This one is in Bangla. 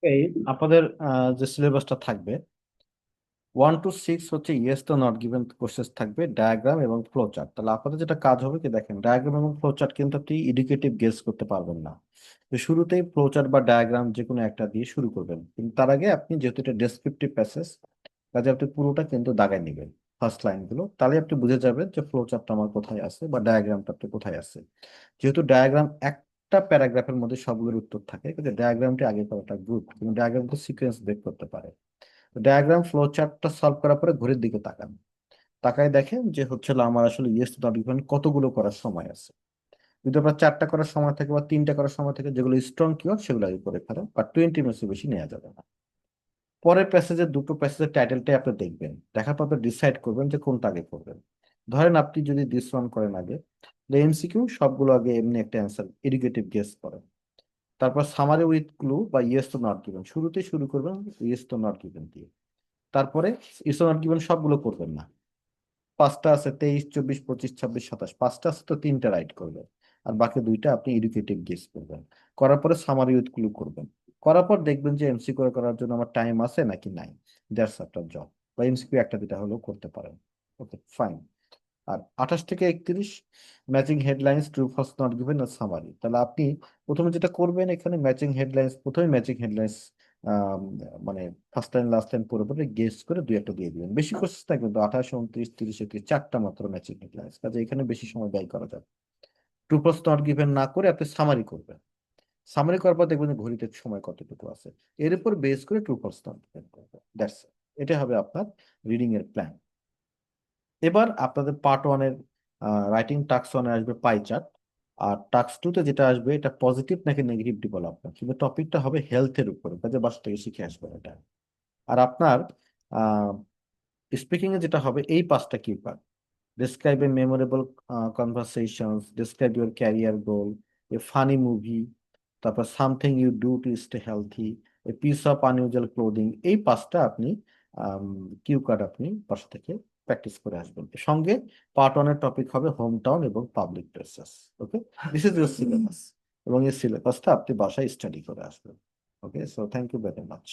এই আপনাদের যে সিলেবাসটা থাকবে 1 to 6 হচ্ছে ইয়েস তো নট গিভেন কোর্সেস থাকবে, ডায়াগ্রাম এবং ফ্লো চার্ট। তাহলে আপনাদের যেটা কাজ হবে কি দেখেন, ডায়াগ্রাম এবং ফ্লো চার্ট কিন্তু আপনি ইন্ডিকেটিভ গেস করতে পারবেন না। তো শুরুতেই ফ্লো চার্ট বা ডায়াগ্রাম যে কোনো একটা দিয়ে শুরু করবেন, কিন্তু তার আগে আপনি যেহেতু এটা ডেসক্রিপটিভ প্যাসেজ, কাজে আপনি পুরোটা কিন্তু দাগায় নেবেন ফার্স্ট লাইনগুলো, তাহলে আপনি বুঝে যাবেন যে ফ্লো চার্টটা আমার কোথায় আছে বা ডায়াগ্রামটা আপনি কোথায় আছে। যেহেতু ডায়াগ্রাম একটা প্যারাগ্রাফের মধ্যে সবগুলোর উত্তর থাকে, কিন্তু ডায়াগ্রামটি আগে করাটা গুড, কিন্তু ডায়াগ্রাম তো সিকোয়েন্স ব্রেক করতে পারে। ডায়াগ্রাম ফ্লো চার্টটা সলভ করার পরে ঘড়ির দিকে তাকান, তাকায় দেখেন যে হচ্ছে হলো আমার আসলে ইয়েস নট গিভেন কতগুলো করার সময় আছে। যদি আপনার 4টা করার সময় থাকে বা 3টা করার সময় থাকে, যেগুলো স্ট্রং কিওয়ার্ড সেগুলো আগে করে ফেলেন, বা 20 মিনিটসের বেশি নেওয়া যাবে না। পরের প্যাসেজের দুটো প্যাসেজের টাইটেলটাই আপনি দেখবেন, দেখার পর আপনি ডিসাইড করবেন যে কোনটা আগে করবেন। ধরেন আপনি যদি দিস ওয়ান করেন আগে, এমসিকিউ সবগুলো আগে এমনি একটা অ্যান্সার এডুকেটিভ গেস করেন। তারপর সামারি উইথ ক্লু বা ইয়েস তো নট গিভেন, শুরুতেই শুরু করবেন ইয়েস তো নট গিভেন দিয়ে। তারপরে ইয়েস তো নট গিভেন সবগুলো করবেন না, 5টা আছে 23, 24, 25, 26, 27, 5টা আছে তো 3টা রাইট করবেন, আর বাকি 2টা আপনি এডুকেটিভ গেস করবেন। করার পরে সামারি উইথ ক্লু করবেন। করার পর দেখবেন যে এমসিকিউ করার জন্য আমার টাইম আছে নাকি নাই, দ্যাটস আপনার জব। বা এমসিকিউ একটা দুটা হলেও করতে পারেন। Okay fine. আর 28 থেকে 31 matching headlines, true false not given আর সামারি। তাহলে আপনি প্রথমে যেটা করবেন, এখানে ম্যাচিং হেডলাইন্স, প্রথমে ম্যাচিং হেডলাইন্স মানে ফার্স্ট লাইন লাস্ট লাইন পরে পরে গেস করে দুই একটা দিয়ে দিবেন। বেশি কোর্সেস না কিন্তু, 28, 29, 30, 31, 4টা মাত্র ম্যাচিং হেডলাইন্স, কাজে এখানে বেশি সময় ব্যয় করা যাবে। ট্রু ফলস নট গিভেন না করে আপনি সামারি করবেন। সামারি করার পর দেখবেন যে ঘড়িতে সময় কতটুকু আছে, এর উপর বেস করে ট্রু ফলস নট গিভেন করবেন। দ্যাটস এটা হবে আপনার রিডিং এর প্ল্যান। এবার আপনাদের পার্ট ওয়ানের রাইটিং টাস্ক ওয়ানে আসবে পাই চার্ট, আর টাস্ক টুতে যেটা আসবে এটা পজিটিভ নাকি নেগেটিভ ডেভেলপমেন্ট, কিন্তু টপিকটা হবে হেলথের উপরে, কাজে বাসা থেকে শিখে আসবেন এটা। আর আপনার স্পিকিং এ যেটা হবে এই 5টা কি part: describe a memorable conversations, describe your career goal, a funny movie, তারপর something you do to stay healthy, a piece of unusual clothing. এই 5টা আপনি কিউ কার্ড আপনি বাসা থেকে প্র্যাকটিস করে আসবেন। সঙ্গে পার্ট ওয়ানের টপিক হবে হোম টাউন এবং public places. Okay, this is your syllabus, এবং এই সিলেবাসটা আপনি বাসায় স্টাডি করে আসবেন। Okay, so thank you very much.